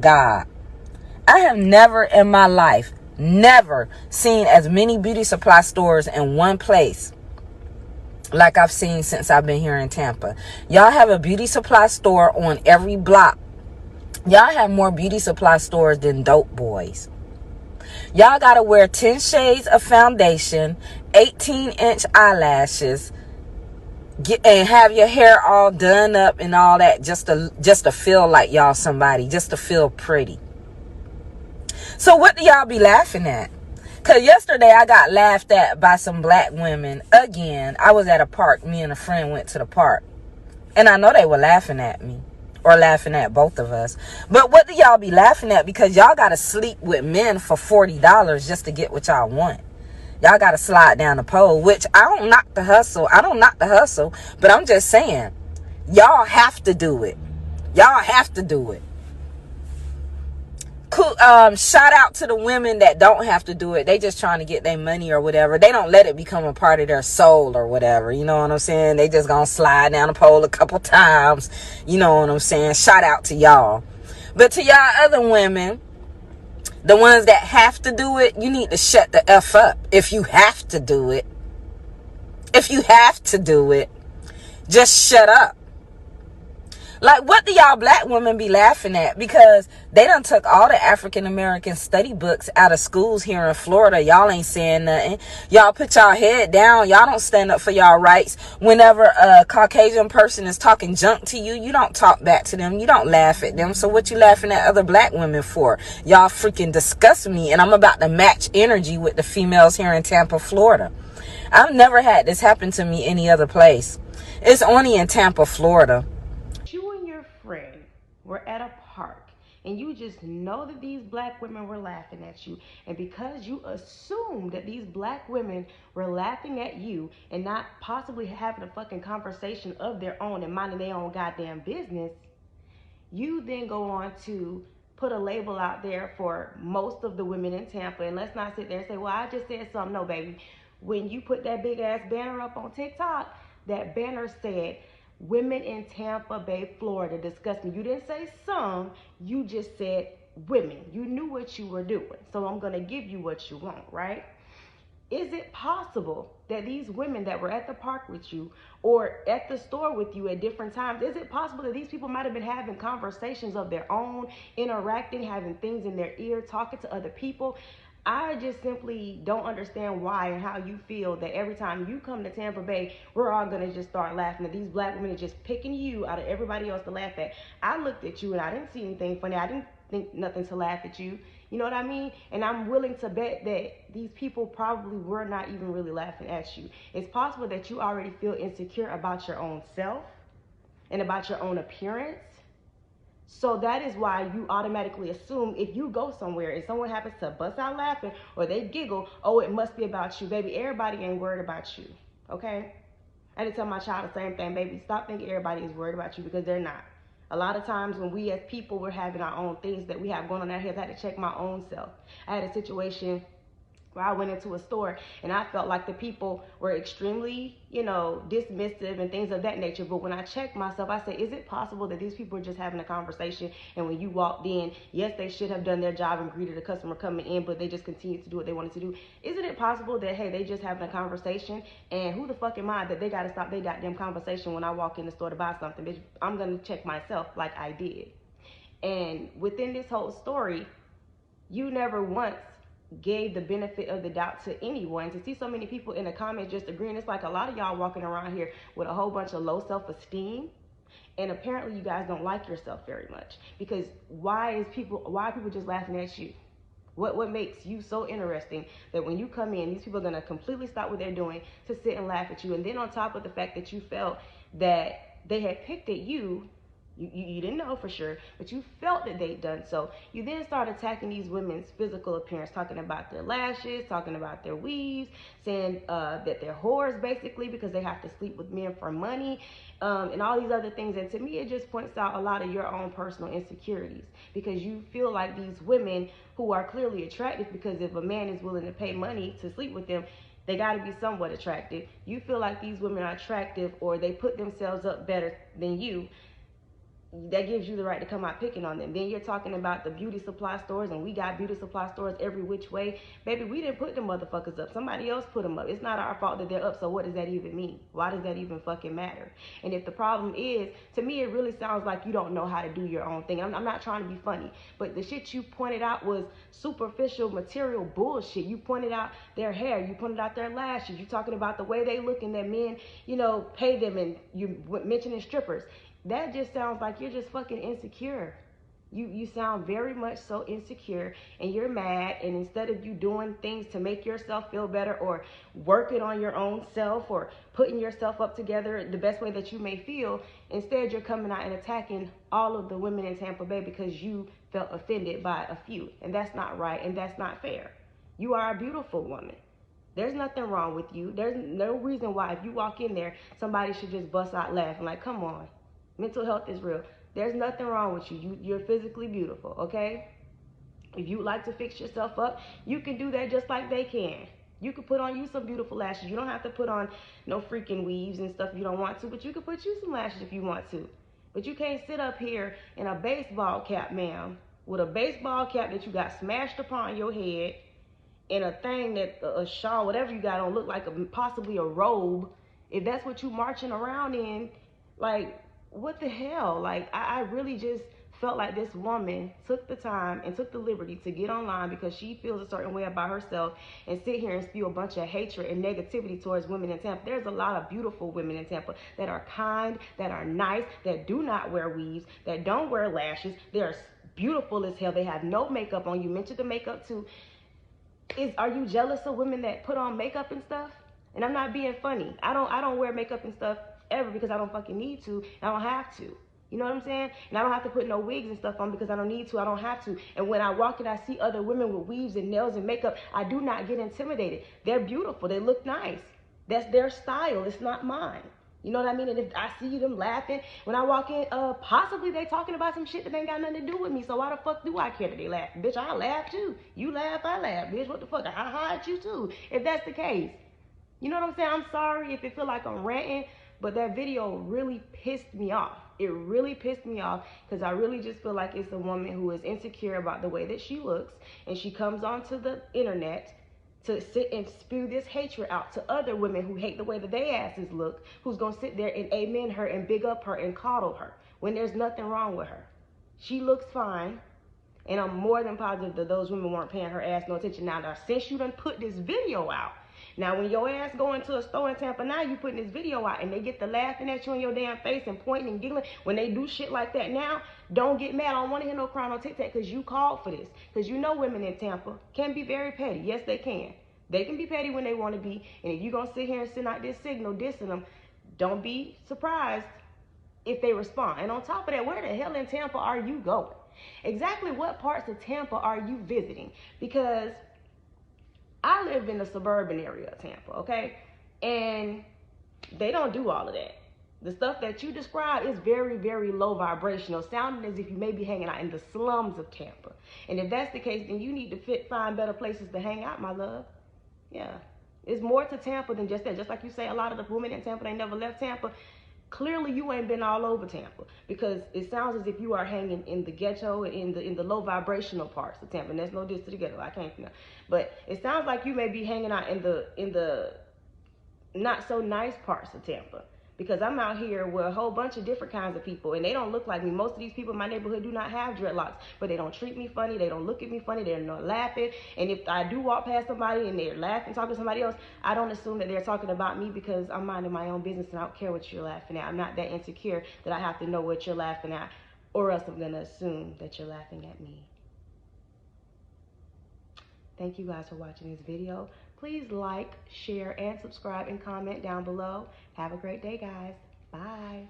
God, I have never in my life, never seen as many beauty supply stores in one place like I've seen since I've been here in Tampa. Y'all have a beauty supply store on every block. Y'all have more beauty supply stores than dope boys. Y'all gotta wear 10 shades of foundation, 18-inch eyelashes, and have your hair all done up and all that just to feel like y'all somebody, just to feel pretty. So what do y'all be laughing at? Because yesterday I got laughed at by some black women again. I was at a park. Me and a friend went to the park. And I know they were laughing at me. Or laughing at both of us. But what do y'all be laughing at? Because y'all got to sleep with men for $40 just to get what y'all want. Y'all got to slide down the pole. Which I don't knock the hustle. But I'm just saying. Y'all have to do it. Y'all have to do it. Cool. Shout out to the women that don't have to do it. They just trying to get their money or whatever. They don't let it become a part of their soul or whatever. You know what I'm saying? They just gonna slide down the pole a couple times. You know what I'm saying? Shout out to y'all. But to y'all other women, the ones that have to do it, you need to shut the F up. If you have to do it, just shut up. Like, what do y'all black women be laughing at? Because they done took all the African American study books out of schools here in Florida. Y'all ain't saying nothing. Y'all put y'all head down. Y'all don't stand up for y'all rights. Whenever a Caucasian person is talking junk to you, you don't talk back to them. You don't laugh at them. So what you laughing at other black women for? Y'all freaking disgust me. And I'm about to match energy with the females here in Tampa, Florida. I've never had this happen to me any other place. It's only in Tampa, Florida. You and your friend were at a park and you just know that these black women were laughing at you, and because you assumed that these black women were laughing at you and not possibly having a fucking conversation of their own and minding their own goddamn business, you then go on to put a label out there for most of the women in Tampa. And let's not sit there and say, well, I just said something. No, baby. When you put that big ass banner up on TikTok, that banner said, women in Tampa Bay, Florida disgust me. You didn't say some, you just said women. You knew what you were doing. So I'm going to give you what you want, right? Is it possible that these women that were at the park with you or at the store with you at different times, is it possible that these people might have been having conversations of their own, interacting, having things in their ear, talking to other people? I just simply don't understand why and how you feel that every time you come to Tampa Bay, we're all going to just start laughing, that these black women are just picking you out of everybody else to laugh at. I looked at you and I didn't see anything funny. I didn't think nothing to laugh at you. You know what I mean? And I'm willing to bet that these people probably were not even really laughing at you. It's possible that you already feel insecure about your own self and about your own appearance. So that is why you automatically assume if you go somewhere and someone happens to bust out laughing or they giggle, oh, it must be about you. Baby, everybody ain't worried about you, okay? I had to tell my child the same thing. Baby, stop thinking everybody is worried about you, because they're not. A lot of times when we as people, we're having our own things that we have going on out here. I had to check my own self. I had a situation where I went into a store and I felt like the people were extremely, dismissive and things of that nature. But when I checked myself, I said, is it possible that these people are just having a conversation, and when you walked in, yes, they should have done their job and greeted a customer coming in, but they just continued to do what they wanted to do? Isn't it possible that, hey, they just having a conversation, and who the fuck am I that they got to stop their goddamn conversation when I walk in the store to buy something? Bitch, I'm going to check myself like I did. And within this whole story, you never once gave the benefit of the doubt to anyone. To see so many people in the comments just agreeing, it's like a lot of y'all walking around here with a whole bunch of low self-esteem, and apparently you guys don't like yourself very much. Because why are people just laughing at you? What makes you so interesting that when you come in, these people are going to completely stop what they're doing to sit and laugh at you? And then on top of the fact that you felt that they had picked at you, you didn't know for sure, but you felt that they'd done so. You then start attacking these women's physical appearance, talking about their lashes, talking about their weaves, saying that they're whores basically because they have to sleep with men for money, and all these other things. And to me, it just points out a lot of your own personal insecurities, because you feel like these women who are clearly attractive, because if a man is willing to pay money to sleep with them, they got to be somewhat attractive. You feel like these women are attractive, or they put themselves up better than you. that gives you the right to come out picking on them. Then you're talking about the beauty supply stores, and we got beauty supply stores every which way. Baby, we didn't put them motherfuckers up. Somebody else put them up. It's not our fault that they're up, so what does that even mean? Why does that even fucking matter? And if the problem is, to me, it really sounds like you don't know how to do your own thing. I'm not trying to be funny, but the shit you pointed out was superficial material bullshit. You pointed out their hair. You pointed out their lashes. You're talking about the way they look and that men, pay them, and you mentioning strippers. That just sounds like you're just fucking insecure. You sound very much so insecure, and you're mad, and instead of you doing things to make yourself feel better, or working on your own self, or putting yourself up together the best way that you may feel, instead you're coming out and attacking all of the women in Tampa Bay because you felt offended by a few. And that's not right, and that's not fair. You are a beautiful woman. There's nothing wrong with you. There's no reason why if you walk in there, somebody should just bust out laughing. Like, come on. Mental health is real. There's nothing wrong with you. You're physically beautiful, okay? If you like to fix yourself up, you can do that just like they can. You can put on you some beautiful lashes. You don't have to put on no freaking weaves and stuff if you don't want to, but you can put you some lashes if you want to. But you can't sit up here in a baseball cap, ma'am, with a baseball cap that you got smashed upon your head, and a thing that, a shawl, whatever you got on, look like possibly a robe. If that's what you marching around in, like, what the hell? Like, I really just felt like this woman took the time and took the liberty to get online because she feels a certain way about herself and sit here and spew a bunch of hatred and negativity towards women in Tampa. There's a lot of beautiful women in Tampa that are kind, that are nice, that do not wear weaves, that don't wear lashes. They're beautiful as hell. They have no makeup on. You mentioned the makeup too. Are you jealous of women that put on makeup and stuff? And I'm not being funny. I don't wear makeup and stuff ever because I don't fucking need to, and I don't have to. You know what I'm saying? And I don't have to put no wigs and stuff on because I don't need to, I don't have to. And when I walk and I see other women with weaves and nails and makeup, I do not get intimidated. They're beautiful, they look nice. That's their style, it's not mine. You know what I mean? And if I see them laughing when I walk in, possibly they talking about some shit that ain't got nothing to do with me. So why the fuck do I care that they laugh? Bitch, I laugh too. You laugh, I laugh. Bitch, what the fuck? I hide you too, if that's the case. You know what I'm saying? I'm sorry if it feel like I'm ranting, but that video really pissed me off. It really pissed me off because I really just feel like it's a woman who is insecure about the way that she looks, and she comes onto the internet to sit and spew this hatred out to other women who hate the way that they asses look, who's gonna sit there and amen her and big up her and coddle her when there's nothing wrong with her. She looks fine, and I'm more than positive that those women weren't paying her ass no attention. Now, since you done put this video out, now when your ass go into a store in Tampa, now you putting this video out and they get to laughing at you in your damn face and pointing and giggling when they do shit like that now, don't get mad. I don't want to hear no crying on TikTok because you called for this. Because you know women in Tampa can be very petty. Yes, they can. They can be petty when they want to be. And if you're going to sit here and send out this signal dissing them, don't be surprised if they respond. And on top of that, where the hell in Tampa are you going? Exactly what parts of Tampa are you visiting? Because I live in the suburban area of Tampa, okay? And they don't do all of that. The stuff that you describe is very, very low vibrational, sounding as if you may be hanging out in the slums of Tampa. And if that's the case, then you need to find better places to hang out, my love. Yeah. It's more to Tampa than just that. Just like you say, a lot of the women in Tampa, they never left Tampa. Clearly, you ain't been all over Tampa because it sounds as if you are hanging in the ghetto and in the low vibrational parts of Tampa. And there's no diss to the ghetto. I can't, but it sounds like you may be hanging out in the not so nice parts of Tampa. Because I'm out here with a whole bunch of different kinds of people, and they don't look like me. Most of these people in my neighborhood do not have dreadlocks, but they don't treat me funny. They don't look at me funny. They're not laughing. And if I do walk past somebody and they're laughing, talking to somebody else, I don't assume that they're talking about me because I'm minding my own business and I don't care what you're laughing at. I'm not that insecure that I have to know what you're laughing at, or else I'm going to assume that you're laughing at me. Thank you guys for watching this video. Please like, share, and subscribe and comment down below. Have a great day, guys. Bye.